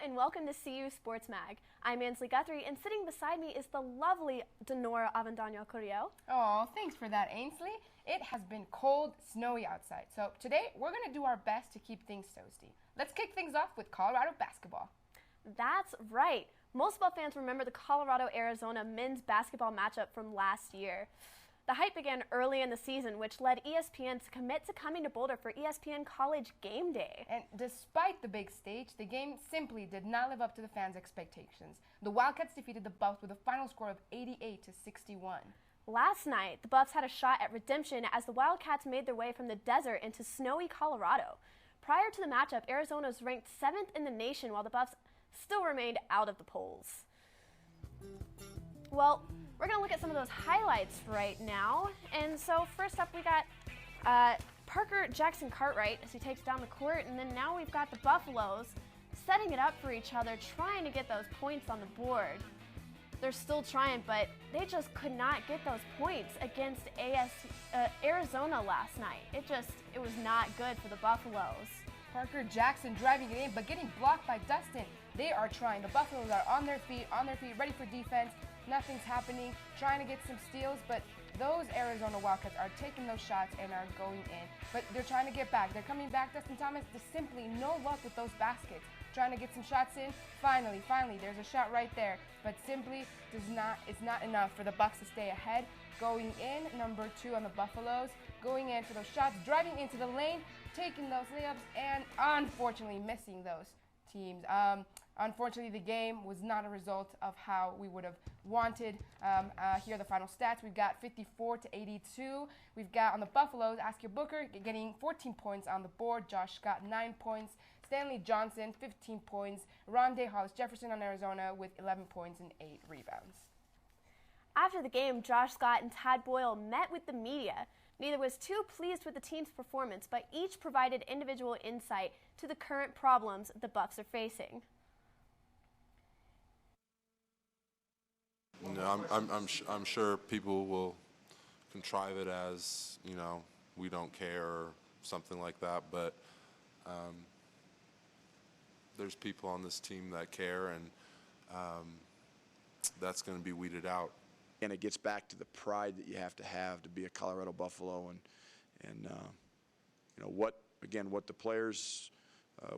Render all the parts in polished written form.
and welcome to CU Sports Mag. I'm Ansley Guthrie, and sitting beside me is the lovely Denora Avendano Correo. Oh, thanks for that, Ainsley. It has been cold, snowy outside, so today we're going to do our best to keep things toasty. Let's kick things off with Colorado basketball. That's right. Most ball fans remember the Colorado-Arizona men's basketball matchup from last year. The hype began early in the season, which led ESPN to commit to coming to Boulder for ESPN College Game Day. And despite the big stage, the game simply did not live up to the fans' expectations. The Wildcats defeated the Buffs with a final score of 88-61. Last night, the Buffs had a shot at redemption as the Wildcats made their way from the desert into snowy Colorado. Prior to the matchup, Arizona was ranked 7th in the nation, while the Buffs still remained out of the polls. Well, we're going to look at some of those highlights right now. And so first up, we got Parker Jackson Cartwright as he takes down the court. And then now we've got the Buffaloes setting it up for each other, trying to get those points on the board. They're still trying, but they just could not get those points against Arizona last night. It was not good for the Buffaloes. Parker Jackson driving it in, but getting blocked by Dustin. They are trying. The Buffaloes are on their feet, ready for defense. Nothing's happening, trying to get some steals, but those Arizona Wildcats are taking those shots and are going in. But they're trying to get back. They're coming back. Dustin Thomas, there's simply no luck with those baskets. Trying to get some shots in. Finally, there's a shot right there. But simply it's not enough for the Bucks to stay ahead. Going in, number 2 on the Buffaloes. Going in for those shots, driving into the lane, taking those layups, and unfortunately missing those teams. Unfortunately, the game was not a result of how we would have wanted. Here are the final stats. We've got 54-82. We've got on the Buffaloes, Askia Booker getting 14 points on the board. Josh Scott, 9 points. Stanley Johnson, 15 points. Rondé Hollis Jefferson on Arizona with 11 points and 8 rebounds. After the game, Josh Scott and Tad Boyle met with the media. Neither was too pleased with the team's performance, but each provided individual insight to the current problems the Buffs are facing. No, I'm sure people will contrive it as, we don't care or something like that, but there's people on this team that care, and that's going to be weeded out. And it gets back to the pride that you have to be a Colorado Buffalo, and what the players,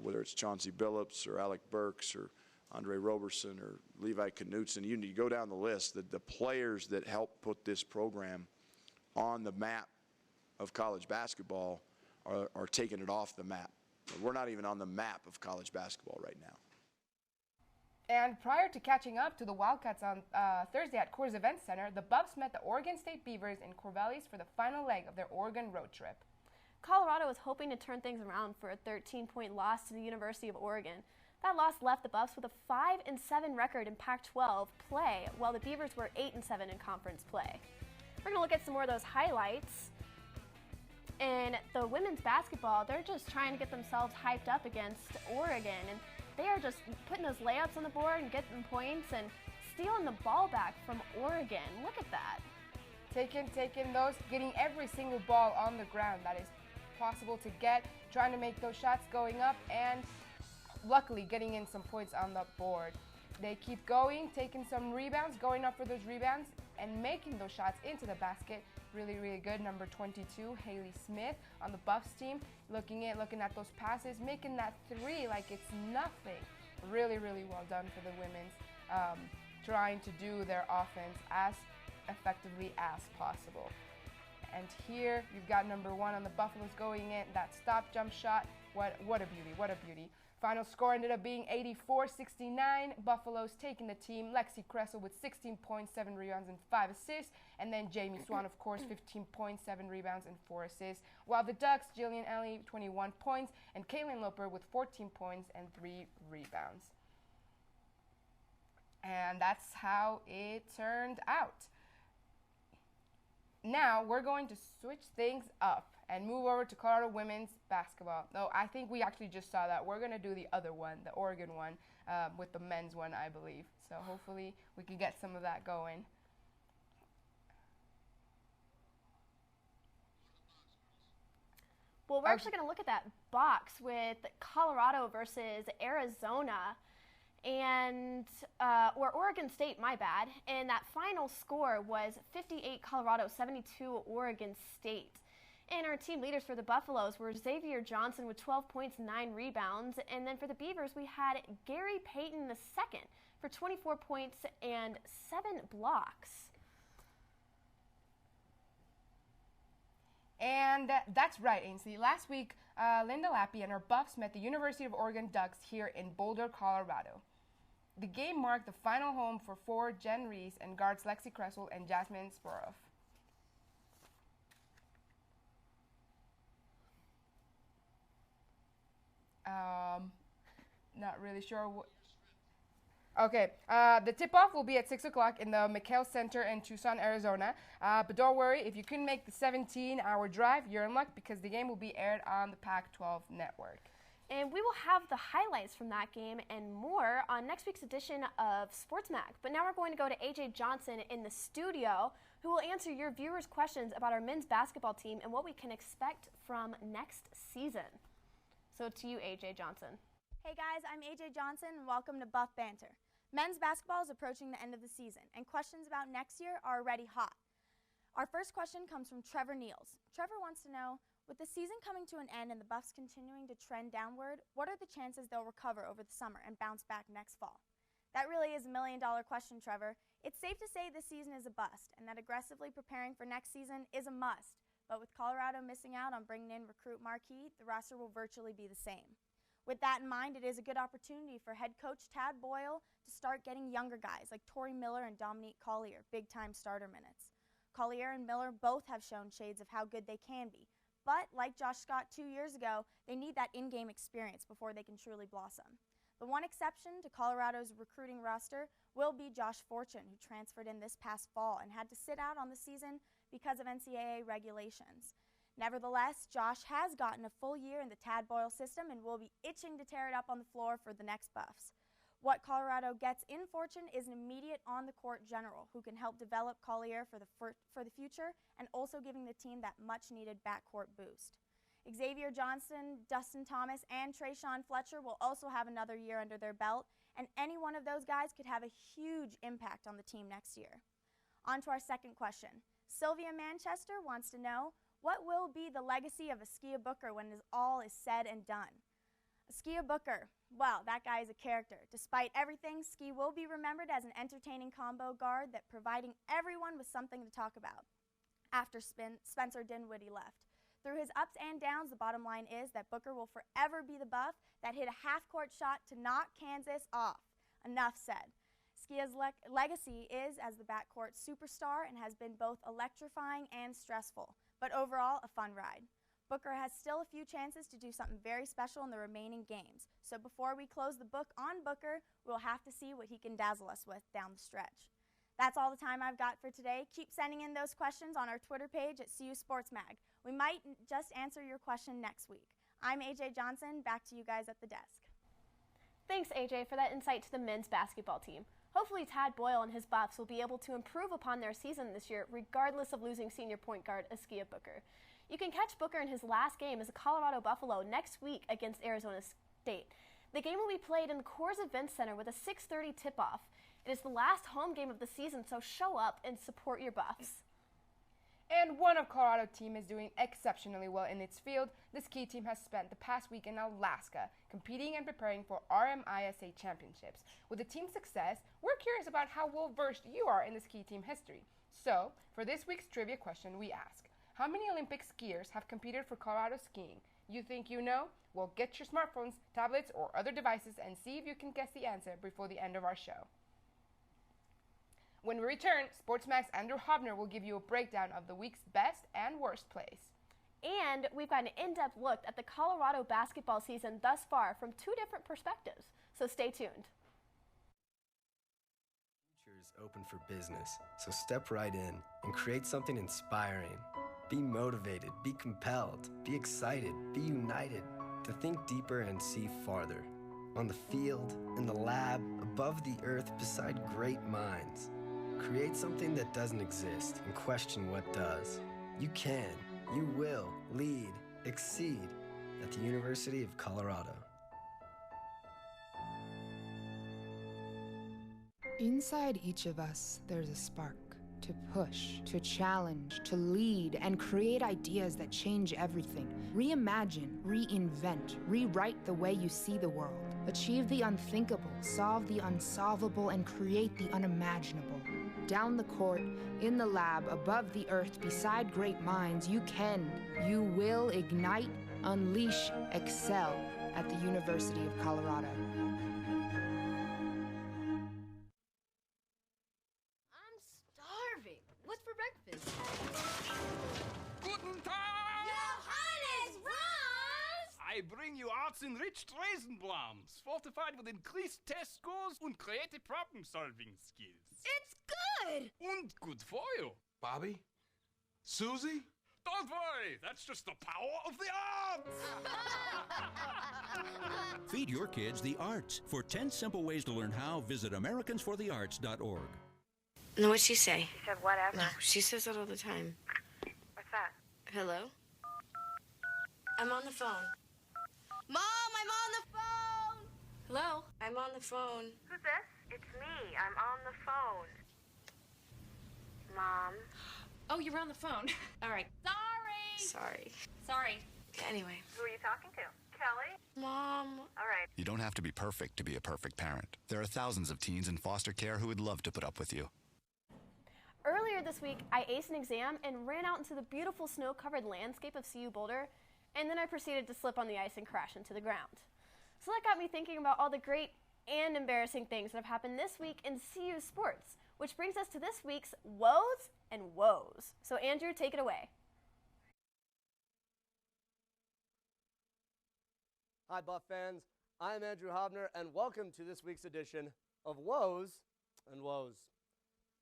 whether it's Chauncey Billups or Alec Burks or Andre Roberson or Levi Knutson, you go down the list, the players that help put this program on the map of college basketball are taking it off the map. We're not even on the map of college basketball right now. And prior to catching up to the Wildcats on Thursday at Coors Event Center, the Buffs met the Oregon State Beavers in Corvallis for the final leg of their Oregon road trip. Colorado was hoping to turn things around for a 13-point loss to the University of Oregon. That loss left the Buffs with a 5-7 record in Pac-12 play, while the Beavers were 8-7 in conference play. We're going to look at some more of those highlights. In the women's basketball, they're just trying to get themselves hyped up against Oregon, and they are just putting those layups on the board and getting points and stealing the ball back from Oregon. Look at that. Taking those, getting every single ball on the ground that is possible to get, trying to make those shots going up, and luckily getting in some points on the board. They keep going, taking some rebounds, going up for those rebounds, and making those shots into the basket. Really, really good. Number 22, Haley Smith on the Buffs team, looking at those passes, making that 3 like it's nothing. Really, really well done for the women's, trying to do their offense as effectively as possible. And here you've got number 1 on the Buffaloes going in, that stop jump shot. What a beauty, what a beauty. Final score ended up being 84-69. Buffaloes taking the team. Lexi Kressel with 16 points, 7 rebounds, and 5 assists. And then Jamie Swan, of course, 15 points, 7 rebounds, and 4 assists. While the Ducks, Jillian Ellie, 21 points, and Kaylin Loper with 14 points and 3 rebounds. And that's how it turned out. Now we're going to switch things up and move over to Colorado women's basketball. No, I think we actually just saw that. We're going to do the other one, the Oregon one, with the men's one, I believe. So hopefully we can get some of that going. Well, we're actually going to look at that box with Colorado versus Arizona. or Oregon State, my bad. And that final score was 58 Colorado, 72 Oregon State. And our team leaders for the Buffaloes were Xavier Johnson with 12 points, 9 rebounds. And then for the Beavers, we had Gary Payton II for 24 points and 7 blocks. And that's right, Ainsley. Last week, Linda Lappy and her Buffs met the University of Oregon Ducks here in Boulder, Colorado. The game marked the final home for forward Jen Reese and guards Lexi Kressel and Jasmine Sporov. Not really sure what. Okay, the tip-off will be at 6 o'clock in the McHale Center in Tucson, Arizona. But don't worry, if you couldn't make the 17-hour drive, you're in luck because the game will be aired on the Pac-12 network. And we will have the highlights from that game and more on next week's edition of Sports Mag. But now we're going to go to AJ Johnson in the studio, who will answer your viewers' questions about our men's basketball team and what we can expect from next season. So to you, AJ Johnson. Hey guys, I'm AJ Johnson and welcome to Buff Banter. Men's basketball is approaching the end of the season and questions about next year are already hot. Our first question comes from Trevor Niels. Trevor wants to know, with the season coming to an end and the Buffs continuing to trend downward, what are the chances they'll recover over the summer and bounce back next fall? That really is a million-dollar question, Trevor. It's safe to say this season is a bust and that aggressively preparing for next season is a must. But with Colorado missing out on bringing in recruit Marquis, the roster will virtually be the same. With that in mind, it is a good opportunity for head coach Tad Boyle to start getting younger guys like Tori Miller and Dominique Collier big-time starter minutes. Collier and Miller both have shown shades of how good they can be, but like Josh Scott 2 years ago, they need that in-game experience before they can truly blossom. The one exception to Colorado's recruiting roster will be Josh Fortune, who transferred in this past fall and had to sit out on the season because of NCAA regulations. Nevertheless, Josh has gotten a full year in the Tad Boyle system and will be itching to tear it up on the floor for the next Buffs. What Colorado gets in Fortune is an immediate on-the-court general who can help develop Collier for the future and also giving the team that much-needed backcourt boost. Xavier Johnson, Dustin Thomas, and Trayshawn Fletcher will also have another year under their belt, and any one of those guys could have a huge impact on the team next year. On to our second question. Sylvia Manchester wants to know, what will be the legacy of Askia Booker when all is said and done? Askia Booker, well, that guy is a character. Despite everything, Ski will be remembered as an entertaining combo guard that providing everyone with something to talk about after Spencer Dinwiddie left. Through his ups and downs, the bottom line is that Booker will forever be the Buff that hit a half-court shot to knock Kansas off. Enough said. Skia's legacy is as the backcourt superstar and has been both electrifying and stressful, but overall a fun ride. Booker has still a few chances to do something very special in the remaining games, so before we close the book on Booker, we'll have to see what he can dazzle us with down the stretch. That's all the time I've got for today. Keep sending in those questions on our Twitter page at CU Sports Mag. We might just answer your question next week. I'm AJ Johnson, back to you guys at the desk. Thanks, AJ, for that insight to the men's basketball team. Hopefully Tad Boyle and his Buffs will be able to improve upon their season this year, regardless of losing senior point guard Askia Booker. You can catch Booker in his last game as a Colorado Buffalo next week against Arizona State. The game will be played in the Coors Events Center with a 6:30 tip-off. It is the last home game of the season, so show up and support your Buffs. And one of Colorado's team is doing exceptionally well in its field. The ski team has spent the past week in Alaska competing and preparing for RMISA championships. With the team's success, we're curious about how well-versed you are in the ski team history. So, for this week's trivia question, we ask, how many Olympic skiers have competed for Colorado skiing? You think you know? Well, get your smartphones, tablets, or other devices and see if you can guess the answer before the end of our show. When we return, SportsMag's Andrew Hobner will give you a breakdown of the week's best and worst plays. And we've got an in-depth look at the Colorado basketball season thus far from two different perspectives, so stay tuned. The future is open for business, so step right in and create something inspiring. Be motivated, be compelled, be excited, be united, to think deeper and see farther. On the field, in the lab, above the earth, beside great minds. Create something that doesn't exist and question what does. You can, you will lead, exceed at the University of Colorado. Inside each of us, there's a spark to push, to challenge, to lead, and create ideas that change everything. Reimagine, reinvent, rewrite the way you see the world. Achieve the unthinkable, solve the unsolvable, and create the unimaginable. Down the court, in the lab, above the earth, beside great minds, you can, you will ignite, unleash, excel at the University of Colorado. What's for breakfast? Guten Tag! Johannes Brahms! I bring you arts-enriched Raisinblams, fortified with increased test scores and creative problem-solving skills. It's good! And good for you. Bobby? Susie? Don't worry, that's just the power of the arts! Feed your kids the arts. For 10 simple ways to learn how, visit americansforthearts.org. No, what'd she say? She said whatever. No, she says that all the time. What's that? Hello? I'm on the phone. Mom, I'm on the phone! Hello? I'm on the phone. Who's this? It's me. I'm on the phone. Mom. Oh, you're on the phone. All right. Sorry. Anyway. Who are you talking to? Kelly? Mom. All right. You don't have to be perfect to be a perfect parent. There are thousands of teens in foster care who would love to put up with you. Earlier this week, I aced an exam and ran out into the beautiful snow-covered landscape of CU Boulder, and then I proceeded to slip on the ice and crash into the ground. So that got me thinking about all the great and embarrassing things that have happened this week in CU sports, which brings us to this week's woes and woes. So Andrew, take it away. Hi, Buff fans. I'm Andrew Hobner, and welcome to this week's edition of Woes and Woes.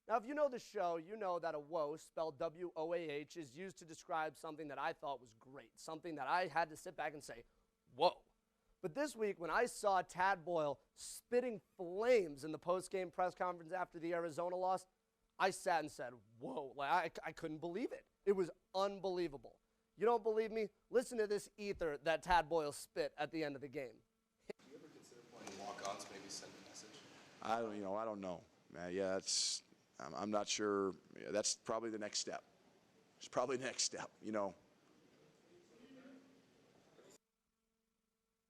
Now, if you know the show, you know that a woe, spelled W-O-A-H, is used to describe something that I thought was great, something that I had to sit back and say, whoa. But this week, when I saw Tad Boyle spitting flames in the post-game press conference after the Arizona loss, I sat and said, whoa, like I couldn't believe it. It was unbelievable. You don't believe me? Listen to this ether that Tad Boyle spit at the end of the game. Do you ever consider playing walk-ons, maybe send a message? I don't know. Yeah, I'm not sure. Yeah, that's probably the next step. It's probably the next step,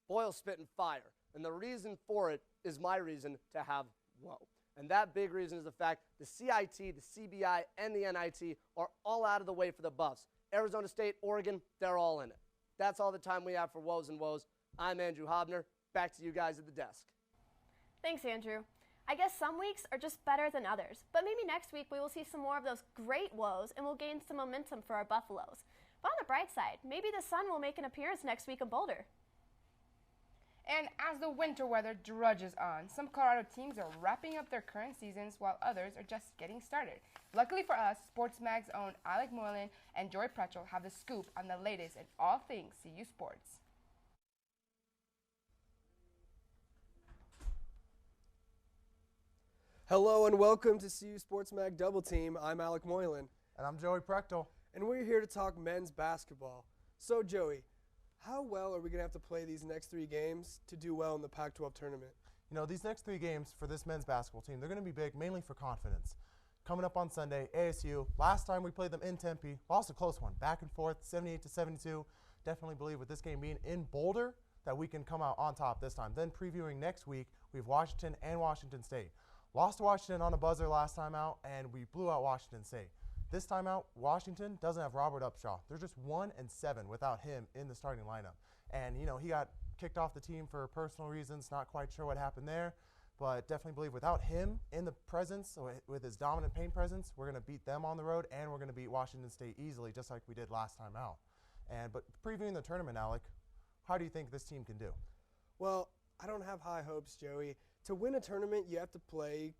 Boyle spitting fire, and the reason for it is my reason to have whoa. And that big reason is the fact the CIT, the CBI, and the NIT are all out of the way for the Buffs. Arizona State, Oregon, they're all in it. That's all the time we have for Woes and Woes. I'm Andrew Hobner. Back to you guys at the desk. Thanks, Andrew. I guess some weeks are just better than others, but maybe next week we will see some more of those great woes and we'll gain some momentum for our Buffaloes. But on the bright side, maybe the sun will make an appearance next week in Boulder. And as the winter weather drudges on, some Colorado teams are wrapping up their current seasons while others are just getting started. Luckily for us, SportsMag's own Alec Moylan and Joy Pretchel have the scoop on the latest in all things CU sports. Hello and welcome to CU Sports Mag Double Team. I'm Alec Moylan. And I'm Joey Prechtel. And we're here to talk men's basketball. So Joey, how well are we going to have to play these next 3 games to do well in the Pac-12 tournament? You know, these next 3 games for this men's basketball team, they're going to be big mainly for confidence. Coming up on Sunday, ASU. Last time we played them in Tempe, lost a close one, back and forth, 78-72. Definitely believe with this game being in Boulder that we can come out on top this time. Then previewing next week, we have Washington and Washington State. Lost to Washington on a buzzer last time out, and we blew out Washington State. This time out, Washington doesn't have Robert Upshaw. They're just 1-7 without him in the starting lineup. And, he got kicked off the team for personal reasons, not quite sure what happened there. But definitely believe without him in the presence, with his dominant paint presence, we're going to beat them on the road, and we're going to beat Washington State easily, just like we did last time out. But previewing the tournament, Alec, how do you think this team can do? Well, I don't have high hopes, Joey. To win a tournament, you have to play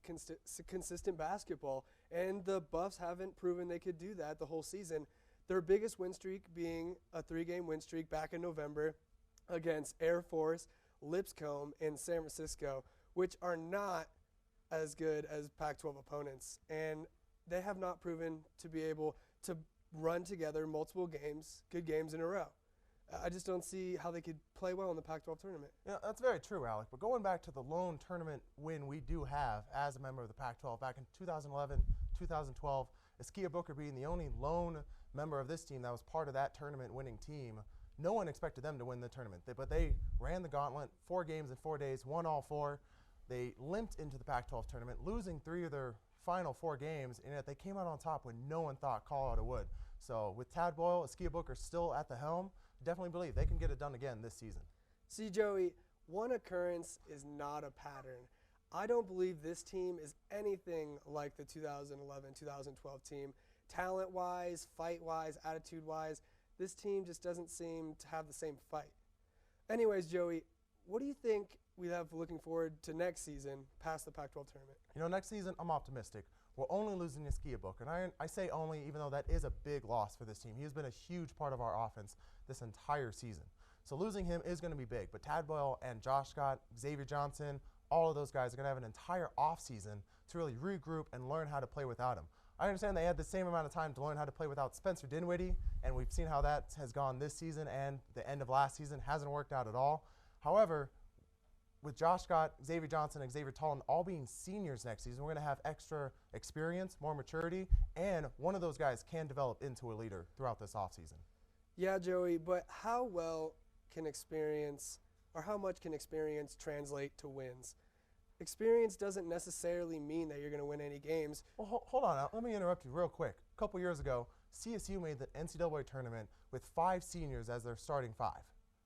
consistent basketball, and the Buffs haven't proven they could do that the whole season. Their biggest win streak being a 3-game win streak back in November against Air Force, Lipscomb, and San Francisco, which are not as good as Pac-12 opponents. And they have not proven to be able to run together multiple games, good games in a row. I just don't see how they could play well in the Pac-12 tournament. Yeah, that's very true, Alec. But going back to the lone tournament win we do have as a member of the Pac-12 back in 2011, 2012, Askia Booker being the only lone member of this team that was part of that tournament winning team. No one expected them to win the tournament, but they ran the gauntlet, 4 games in 4 days, won all 4. They limped into the Pac-12 tournament, losing 3 of their final 4 games, and yet they came out on top when no one thought Colorado would. So with Tad Boyle, Askia Booker still at the helm, definitely believe they can get it done again this season. See, Joey, one occurrence is not a pattern. I don't believe this team is anything like the 2011-2012 team. Talent-wise, fight-wise, attitude-wise, this team just doesn't seem to have the same fight. Anyways, Joey, what do you think we have looking forward to next season past the Pac-12 tournament? You know, next season, I'm optimistic. We're only losing Askia Booker, and I say only even though that is a big loss for this team. He has been a huge part of our offense this entire season. So losing him is going to be big, but Tad Boyle and Josh Scott, Xavier Johnson, all of those guys are going to have an entire offseason to really regroup and learn how to play without him. I understand they had the same amount of time to learn how to play without Spencer Dinwiddie, and we've seen how that has gone this season and the end of last season hasn't worked out at all. However, with Josh Scott, Xavier Johnson, and Xavier Tolan all being seniors next season, we're going to have extra experience, more maturity, and one of those guys can develop into a leader throughout this offseason. Yeah, Joey, but how well can experience, or how much can experience translate to wins? Experience doesn't necessarily mean that you're going to win any games. Well, hold on. Let me interrupt you real quick. A couple years ago, CSU made the NCAA tournament with 5 seniors as their starting 5.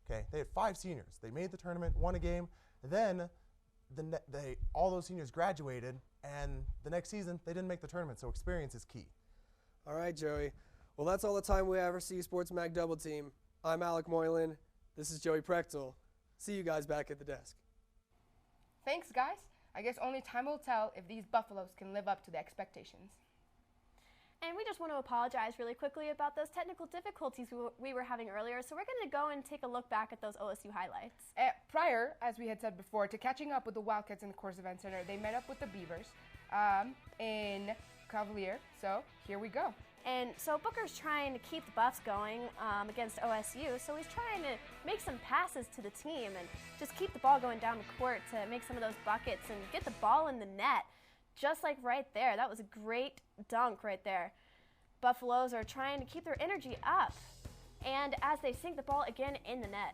Okay, they had 5 seniors. They made the tournament, won a game. Then all those seniors graduated, and the next season they didn't make the tournament. So experience is key. All right, Joey. Well, that's all the time we have for CU Sports Mag Double Team. I'm Alec Moylan. This is Joey Prechtel. See you guys back at the desk. Thanks, guys. I guess only time will tell if these Buffaloes can live up to the expectations. And we just want to apologize really quickly about those technical difficulties we were having earlier, so we're going to go and take a look back at those OSU highlights. Prior, as we had said before, to catching up with the Wildcats in the Coors Event Center, they met up with the Beavers in Cavalier, so here we go. And so Booker's trying to keep the Buffs going against OSU, so he's trying to make some passes to the team and just keep the ball going down the court to make some of those buckets and get the ball in the net, just like right there. That was a great dunk right there. Buffaloes are trying to keep their energy up, and as they sink the ball again in the net.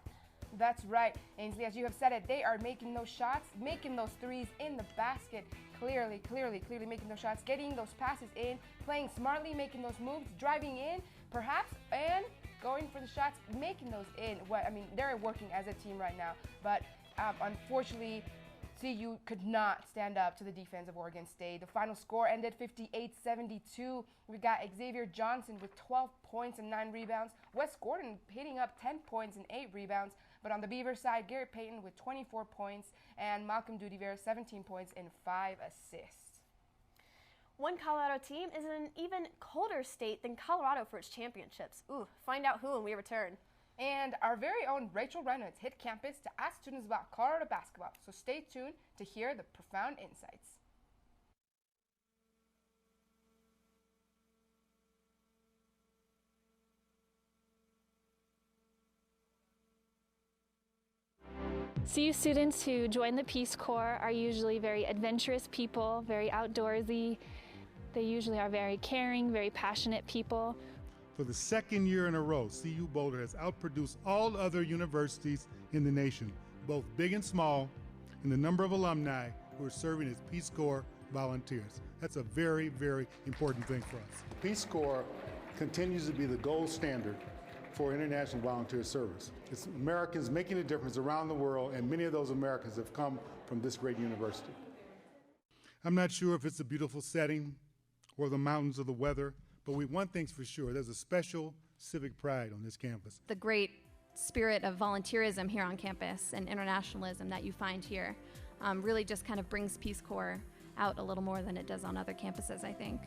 That's right, Ainsley, as you have said it, they are making those shots, making those threes in the basket. Clearly making those shots, getting those passes in, playing smartly, making those moves, driving in, perhaps, and going for the shots, making those in. They're working as a team right now, but unfortunately, CU could not stand up to the defense of Oregon State. The final score ended 58-72. We got Xavier Johnson with 12 points and 9 rebounds. Wes Gordon hitting up 10 points and 8 rebounds. But on the Beaver side, Garrett Payton with 24 points and Malcolm Dudiver 17 points and 5 assists. One Colorado team is in an even colder state than Colorado for its championships. Ooh, find out who when we return. And our very own Rachel Reynolds hit campus to ask students about Colorado basketball, so stay tuned to hear the profound insights. CU students who join the Peace Corps are usually very adventurous people, very outdoorsy. They usually are very caring, very passionate people. For the second year in a row, CU Boulder has outproduced all other universities in the nation, both big and small, in the number of alumni who are serving as Peace Corps volunteers. That's a very, very important thing for us. Peace Corps continues to be the gold standard for international volunteer service. It's Americans making a difference around the world, and many of those Americans have come from this great university. I'm not sure if it's a beautiful setting or the mountains or the weather, but one thing's for sure, there's a special civic pride on this campus. The great spirit of volunteerism here on campus and internationalism that you find here really just kind of brings Peace Corps out a little more than it does on other campuses, I think.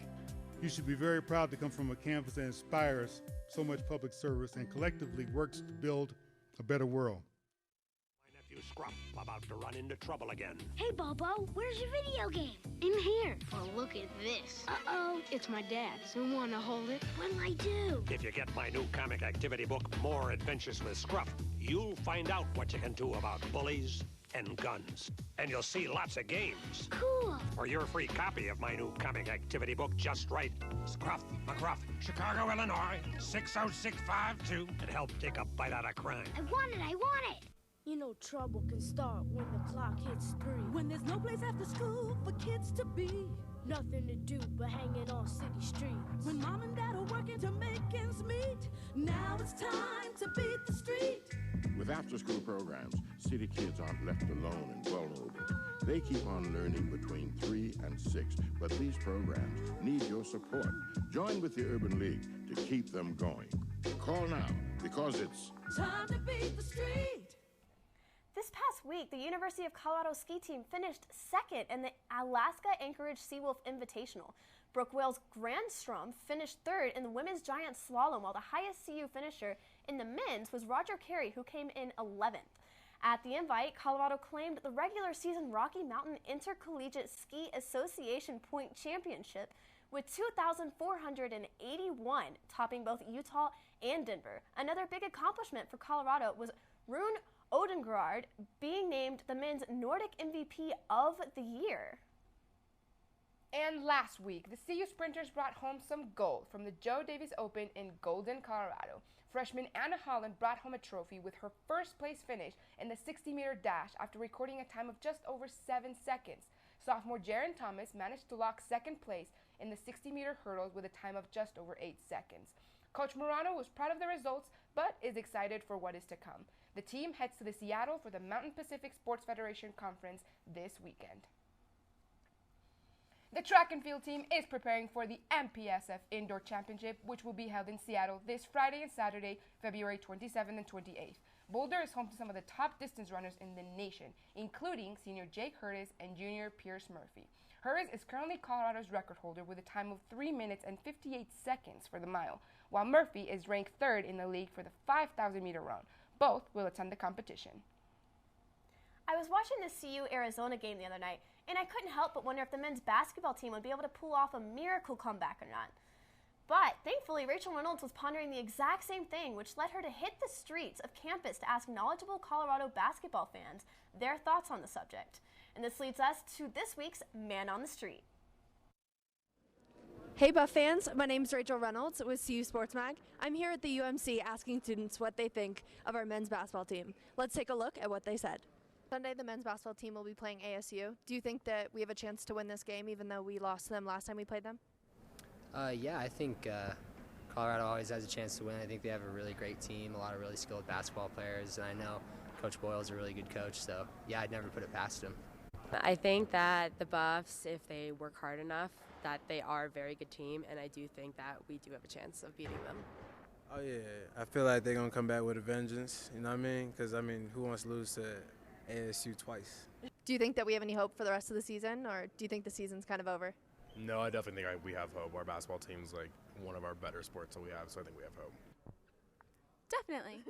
You should be very proud to come from a campus that inspires so much public service and collectively works to build a better world. you scruff. About to run into trouble again. Hey, Bobo, where's your video game? In here. Well, look at this. Uh-oh, it's my dad's. You want to hold it? What'll I do? If you get my new comic activity book, More Adventures with Scruff, you'll find out what you can do about bullies and guns. And you'll see lots of games. Cool. For your free copy of my new comic activity book, just write Scruff McGruff, Chicago, Illinois, 60652, and help take a bite out of crime. I want it, I want it. You know trouble can start when the clock hits 3. When there's no place after school for kids to be. Nothing to do but hanging on city streets. When mom and dad are working to make ends meet. Now it's time to beat the street. With after-school programs, city kids aren't left alone and vulnerable. They keep on learning between 3 and 6, but these programs need your support. Join with the Urban League to keep them going. Call now, because it's time to beat the street. This past week, the University of Colorado ski team finished second in the Alaska Anchorage Seawolf Invitational. Brooke Wales Grandstrom finished third in the women's giant slalom, while the highest CU finisher in the men's was Roger Carey, who came in 11th. At the invite, Colorado claimed the regular season Rocky Mountain Intercollegiate Ski Association Point Championship with 2,481, topping both Utah and Denver. Another big accomplishment for Colorado was Rune Odengaard being named the men's Nordic MVP of the year. And last week, the CU sprinters brought home some gold from the Joe Davis Open in Golden, Colorado. Freshman Anna Holland brought home a trophy with her first place finish in the 60-meter dash after recording a time of just over 7 seconds. Sophomore Jaron Thomas managed to lock second place in the 60-meter hurdles with a time of just over 8 seconds. Coach Murano was proud of the results, but is excited for what is to come. The team heads to the Seattle for the Mountain Pacific Sports Federation Conference this weekend. The track and field team is preparing for the MPSF Indoor Championship, which will be held in Seattle this Friday and Saturday, February 27th and 28th. Boulder is home to some of the top distance runners in the nation, including senior Jake Hurtis and junior Pierce Murphy. Hurtis is currently Colorado's record holder with a time of 3 minutes and 58 seconds for the mile, while Murphy is ranked third in the league for the 5,000-meter run. Both will attend the competition. I was watching the CU-Arizona game the other night, and I couldn't help but wonder if the men's basketball team would be able to pull off a miracle comeback or not. But thankfully, Rachel Reynolds was pondering the exact same thing, which led her to hit the streets of campus to ask knowledgeable Colorado basketball fans their thoughts on the subject. And this leads us to this week's Man on the Street. Hey Buff fans, my name is Rachel Reynolds with CU Sports Mag. I'm here at the UMC asking students what they think of our men's basketball team. Let's take a look at what they said. Sunday, the men's basketball team will be playing ASU. Do you think that we have a chance to win this game, even though we lost to them last time we played them? Yeah, I think Colorado always has a chance to win. I think they have a really great team, a lot of really skilled basketball players, and I know Coach Boyle's a really good coach, so yeah, I'd never put it past him. I think that the Buffs, if they work hard enough, that they are a very good team, and I do think that we do have a chance of beating them. Oh, yeah. I feel like they're going to come back with a vengeance, you know what I mean? Because, I mean, who wants to lose to ASU twice? Do you think that we have any hope for the rest of the season, or do you think the season's kind of over? No, I definitely think we have hope. Our basketball team's like one of our better sports that we have, so I think we have hope. Definitely.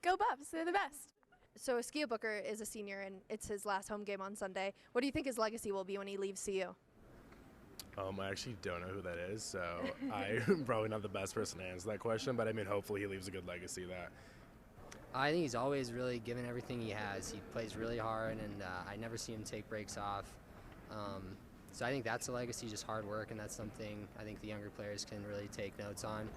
Go Buffs, they're the best. So Askia Booker is a senior, and it's his last home game on Sunday. What do you think his legacy will be when he leaves CU? I actually don't know who that is, so I'm probably not the best person to answer that question, but I mean, hopefully he leaves a good legacy that. I think he's always really given everything he has. He plays really hard, and I never see him take breaks off. So I think that's a legacy, just hard work, and that's something I think the younger players can really take notes on,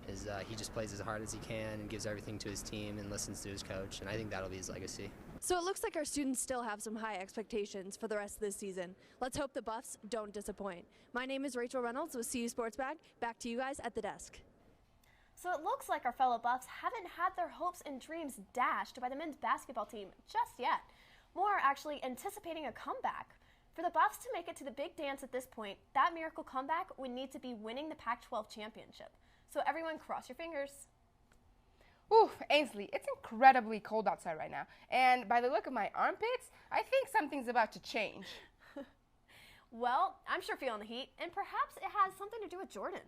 is he just plays as hard as he can and gives everything to his team and listens to his coach, and I think that'll be his legacy. So it looks like our students still have some high expectations for the rest of this season. Let's hope the Buffs don't disappoint. My name is Rachel Reynolds with CU Sports Bag. Back to you guys at the desk. So it looks like our fellow Buffs haven't had their hopes and dreams dashed by the men's basketball team just yet. More are actually anticipating a comeback. For the Buffs to make it to the big dance at this point, that miracle comeback would need to be winning the Pac-12 championship. So everyone cross your fingers. Ooh, Ainsley, it's incredibly cold outside right now. And by the look of my armpits, I think something's about to change. Well, I'm sure feeling the heat, and perhaps it has something to do with Jordan.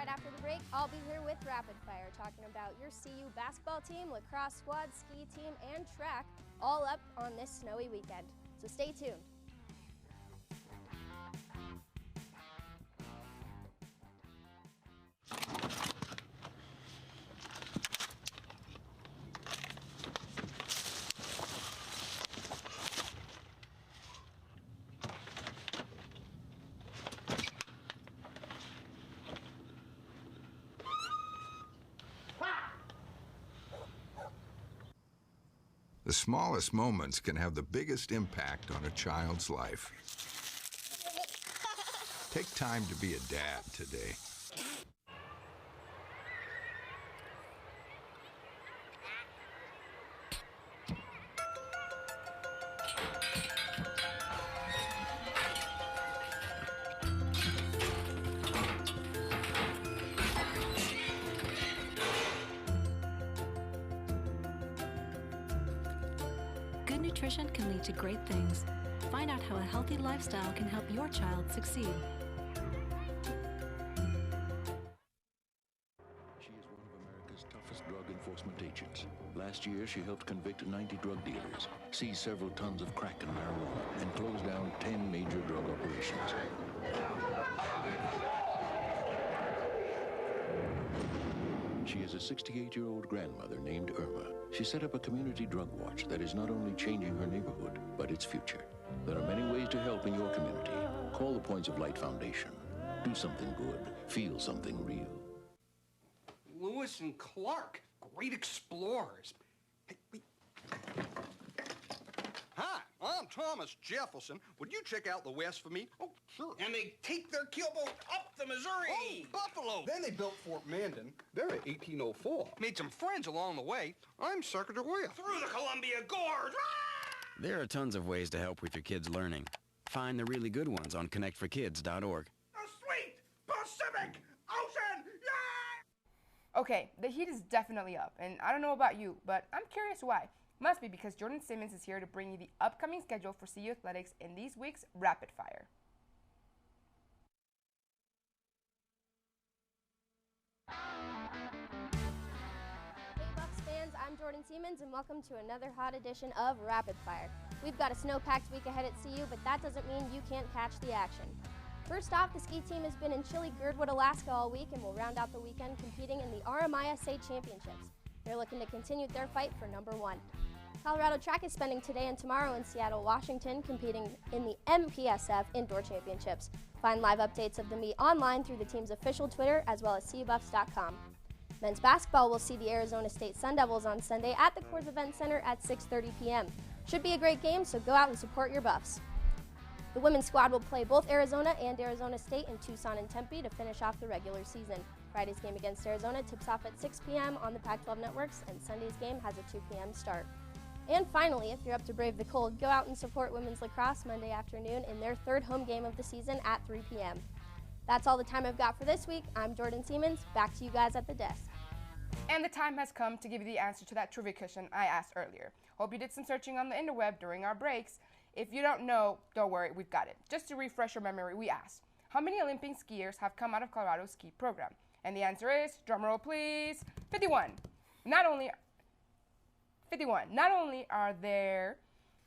Right after the break, I'll be here with Rapid Fire, talking about your CU basketball team, lacrosse squad, ski team, and track, all up on this snowy weekend. So stay tuned. The smallest moments can have the biggest impact on a child's life. Take time to be a dad today. Good nutrition can lead to great things. Find out how a healthy lifestyle can help your child succeed. She is one of America's toughest drug enforcement agents. Last year, she helped convict 90 drug dealers, seize several tons of crack and marijuana, and close down 10 major drug operations. She is a 68-year-old grandmother named Irma. She set up a community drug watch that is not only changing her neighborhood, but its future. There are many ways to help in your community. Call the Points of Light Foundation. Do something good. Feel something real. Lewis and Clark, great explorers. Hey, wait. Hi, I'm Thomas Jefferson. Would you check out the West for me? Oh, sure. And they take their keelboat up the Missouri. Oh, Buffalo. Then they built Fort Mandan. They're at 1804. Made some friends along the way. I'm Sacagawea. Through the Columbia Gorge. There are tons of ways to help with your kids' learning. Find the really good ones on connectforkids.org. The sweet Pacific Ocean! Okay, the heat is definitely up, and I don't know about you, but I'm curious why. Must be because Jordan Simmons is here to bring you the upcoming schedule for CU Athletics in these week's Rapid Fire. Hey Bucks fans, I'm Jordan Siemens, and welcome to another hot edition of Rapid Fire. We've got a snow-packed week ahead at CU, but that doesn't mean you can't catch the action. First off, the ski team has been in chilly Girdwood, Alaska all week and will round out the weekend competing in the RMISA Championships. They're looking to continue their fight for number 1. Colorado Track is spending today and tomorrow in Seattle, Washington, competing in the MPSF Indoor Championships. Find live updates of the meet online through the team's official Twitter as well as CUBuffs.com. Men's basketball will see the Arizona State Sun Devils on Sunday at the Coors Event Center at 6:30 p.m. Should be a great game, so go out and support your Buffs. The women's squad will play both Arizona and Arizona State in Tucson and Tempe to finish off the regular season. Friday's game against Arizona tips off at 6 p.m. on the Pac-12 networks, and Sunday's game has a 2 p.m. start. And finally, if you're up to brave the cold, go out and support women's lacrosse Monday afternoon in their 3rd home game of the season at 3 p.m. That's all the time I've got for this week. I'm Jordan Siemens. Back to you guys at the desk. And the time has come to give you the answer to that trivia question I asked earlier. Hope you did some searching on the interweb during our breaks. If you don't know, don't worry, we've got it. Just to refresh your memory, we asked, how many Olympic skiers have come out of Colorado's ski program? And the answer is, drumroll please, 51. Not only are there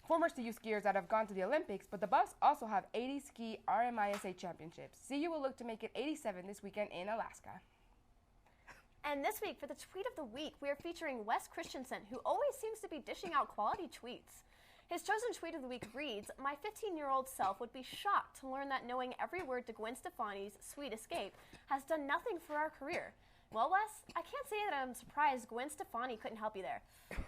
former CU skiers that have gone to the Olympics, but the Buffs also have 80 ski RMISA championships. CU will look to make it 87 this weekend in Alaska. And this week, for the Tweet of the Week, we are featuring Wes Christensen, who always seems to be dishing out quality tweets. His chosen Tweet of the Week reads, "My 15-year-old self would be shocked to learn that knowing every word to Gwen Stefani's Sweet Escape has done nothing for our career." Well, Wes, I can't say that I'm surprised Gwen Stefani couldn't help you there.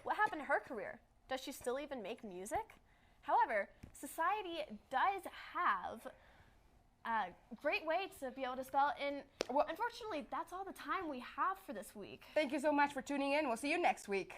What happened to her career? Does she still even make music? However, society does have a great way to be able to spell, and well, unfortunately, that's all the time we have for this week. Thank you so much for tuning in. We'll see you next week.